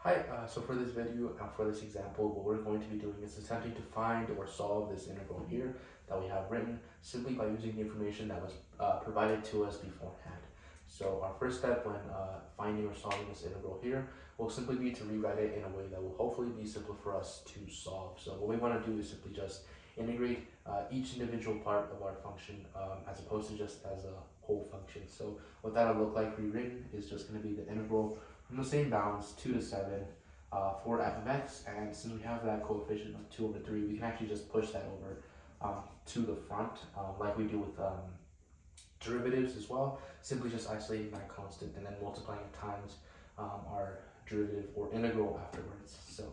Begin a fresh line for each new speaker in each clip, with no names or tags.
Hi, so for this video and for this example, what we're going to be doing is attempting to find or solve this integral here that we have written simply by using the information that was provided to us beforehand. So our first step when finding or solving this integral here will simply be to rewrite it in a way that will hopefully be simple for us to solve. So what we want to do is simply just integrate each individual part of our function as opposed to just as a whole function. So what that'll look like rewritten is just going to be the integral from the same bounds, 2 to 7, for f of x, and since we have that coefficient of 2 over 3, we can actually just push that over to the front, like we do with derivatives as well, simply just isolating that constant and then multiplying it times our derivative or integral afterwards. So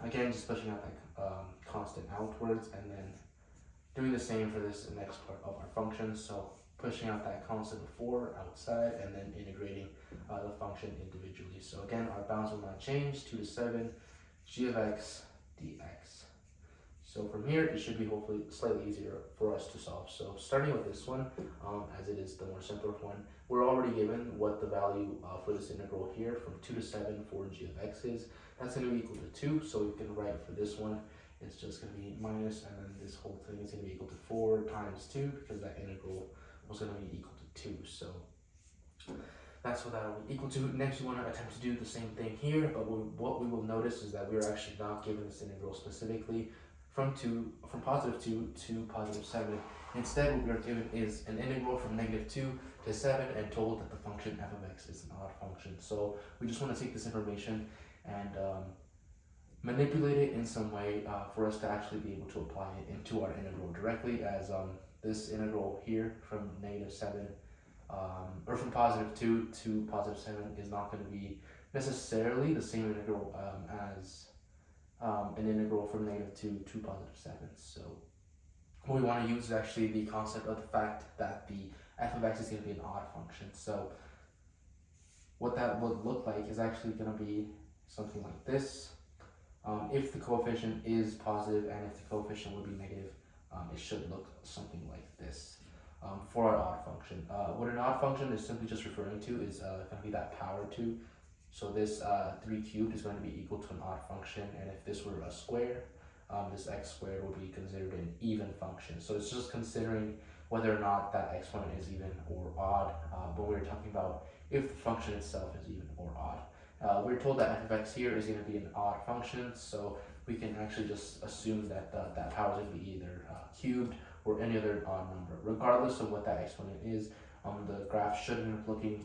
again, just pushing out that constant outwards and then doing the same for this next part of our function. So pushing out that constant before outside and then integrating the function individually. So again, our bounds will not change, 2 to 7, g of x dx. So from here, it should be hopefully slightly easier for us to solve. So starting with this one, as it is the more simpler one, we're already given what the value for this integral here from 2 to 7 for g of x is. That's going to be equal to 2, so we can write for this one, it's just going to be minus, and then this whole thing is going to be equal to 4 times 2, because that integral was going to be equal to 2. So that's what that will be equal to. Next, we want to attempt to do the same thing here, but what we will notice is that we're actually not given this integral specifically from positive 2 to positive 7. Instead, what we are given is an integral from negative 2 to 7 and told that the function f of x is an odd function. So we just want to take this information and manipulate it in some way for us to actually be able to apply it into our integral directly, as this integral here from negative 7 or from positive 2 to positive 7 is not going to be necessarily the same integral as an integral from negative 2 to positive 7. So what we want to use is actually the concept of the fact that the f of x is going to be an odd function. So what that would look like is actually going to be something like this. If the coefficient is positive and if the coefficient would be negative, it should look something like this for our odd function. What an odd function is simply just referring to is going to be that power 2. So this 3 cubed is going to be equal to an odd function, and if this were a square, this x squared would be considered an even function. So it's just considering whether or not that exponent is even or odd, but we're talking about if the function itself is even or odd. We're told that f of x here is going to be an odd function, so we can actually just assume that that power is going to be either cubed or any other odd number. Regardless of what that exponent is, the graph should end up looking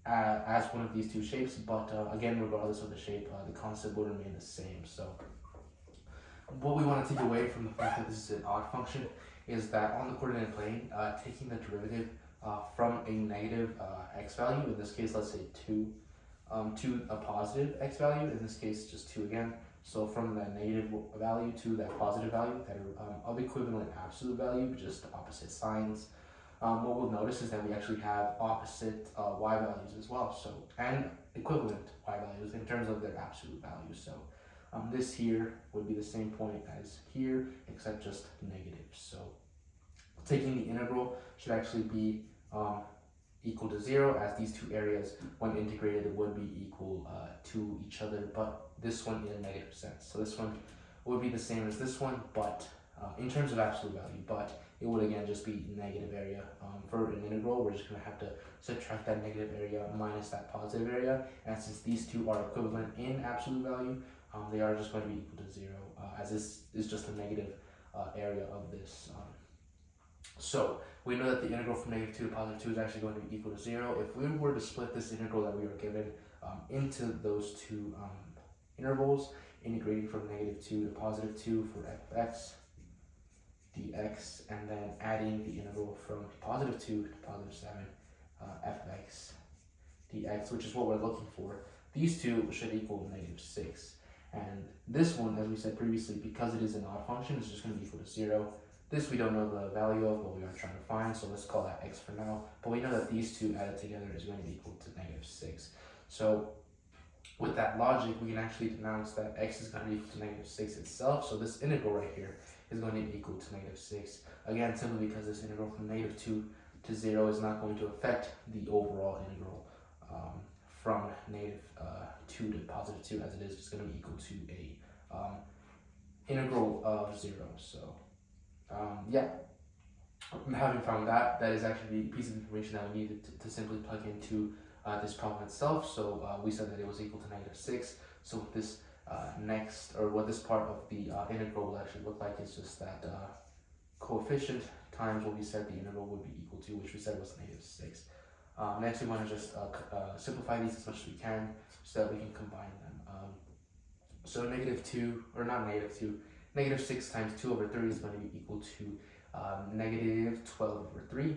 as one of these two shapes, but again, regardless of the shape, the concept will remain the same. So what we want to take away from the fact that this is an odd function is that on the coordinate plane, taking the derivative from a negative x value, in this case, let's say 2, to a positive x value, in this case just 2 again, so from that negative value to that positive value that are of equivalent absolute value, just opposite signs. What we'll notice is that we actually have opposite y values as well, so and equivalent y values in terms of their absolute values. So this here would be the same point as here, except just negative. So taking the integral should actually be equal to 0, as these two areas, when integrated, would be equal to each other, but this one in a negative sense. So this one would be the same as this one, but in terms of absolute value, but it would again just be negative area. For an integral, we're just going to have to subtract that negative area minus that positive area, and since these two are equivalent in absolute value, they are just going to be equal to 0, as this is just the negative area of this. So we know that the integral from negative 2 to positive 2 is actually going to be equal to 0. If we were to split this integral that we were given into those two intervals, integrating from negative 2 to positive 2 for f of x dx, and then adding the integral from positive 2 to positive 7 f of x dx, which is what we're looking for, these two should equal negative 6. And this one, as we said previously, because it is an odd function, is just going to be equal to 0. This we don't know the value of, but we are trying to find, so let's call that x for now. But we know that these two added together is going to be equal to negative 6. So with that logic, we can actually denounce that x is going to be equal to negative 6 itself. So this integral right here is going to be equal to negative 6. Again, simply because this integral from negative 2 to 0 is not going to affect the overall integral from negative 2 to positive 2 as it is just going to be equal to a integral of 0. So yeah, having found that, that is actually the piece of information that we needed to simply plug into this problem itself. So we said that it was equal to negative 6. So what this what this part of the integral will actually look like is just that coefficient times what we said the integral would be equal to, which we said was negative 6. Next, we want to just simplify these as much as we can so that we can combine them. So negative 2, or not negative 2, negative 6 times 2 over 3 is going to be equal to negative 12 over 3.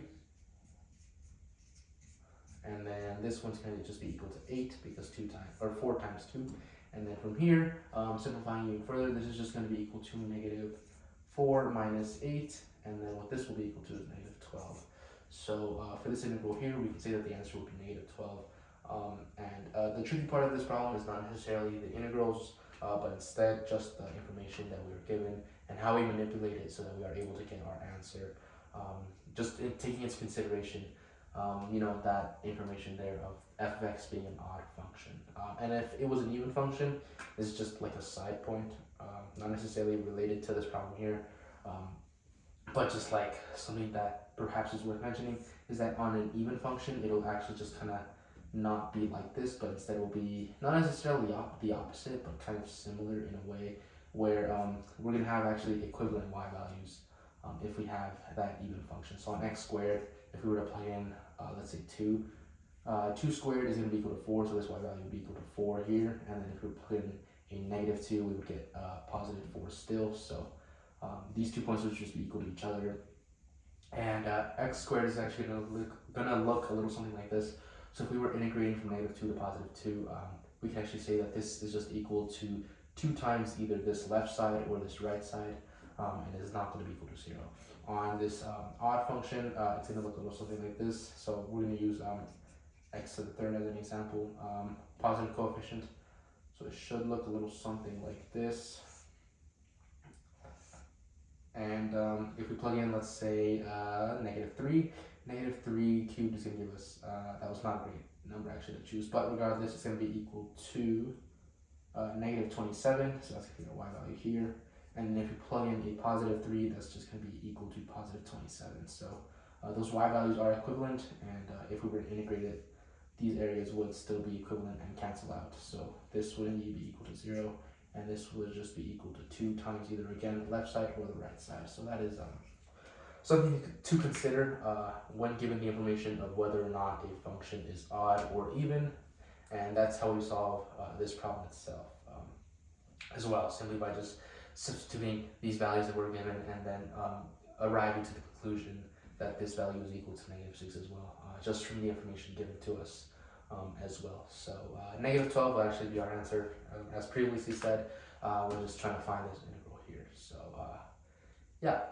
And then this one's going to just be equal to 8 because 4 times 2. And then from here, simplifying even further, this is just going to be equal to negative 4 minus 8. And then what this will be equal to is negative 12. So for this integral here, we can say that the answer will be negative 12. The tricky part of this problem is not necessarily the integrals, but instead just the information that we were given and how we manipulate it so that we are able to get our answer. Just taking into consideration, that information there of f of x being an odd function. And if it was an even function, it's just like a side point, not necessarily related to this problem here. But just like something that perhaps is worth mentioning is that on an even function, it'll actually just kind of not be like this, but instead will be not necessarily the opposite, but kind of similar in a way where we're going to have actually equivalent y values if we have that even function. So on x squared, if we were to plug in, let's say 2, 2 squared is going to be equal to 4, so this y value would be equal to 4 here. And then if we plug in a negative 2, we would get positive 4 still. So these 2 points would just be equal to each other. And x squared is actually going to look a little something like this. So if we were integrating from negative 2 to positive 2, we can actually say that this is just equal to 2 times either this left side or this right side, and it is not going to be equal to 0. On this odd function, it's going to look a little something like this. So we're going to use x to the third as an example, positive coefficient. So it should look a little something like this. And if we plug in, let's say, negative 3, negative 3 cubed is going to give us, that was not a great number actually to choose, but regardless, it's going to be equal to negative 27, so that's going to be our y value here. And if you plug in a positive 3, that's just going to be equal to positive 27. So those y values are equivalent, and if we were to integrate it, these areas would still be equivalent and cancel out. So this would indeed be equal to 0. And this would just be equal to 2 times either again the left side or the right side. So that is something to consider when given the information of whether or not a function is odd or even. And that's how we solve this problem itself as well, simply by just substituting these values that were given and then arriving to the conclusion that this value is equal to negative 6 as well, just from the information given to us. As well. So negative 12 will actually be our answer. As previously said, we're just trying to find this integral here. So yeah.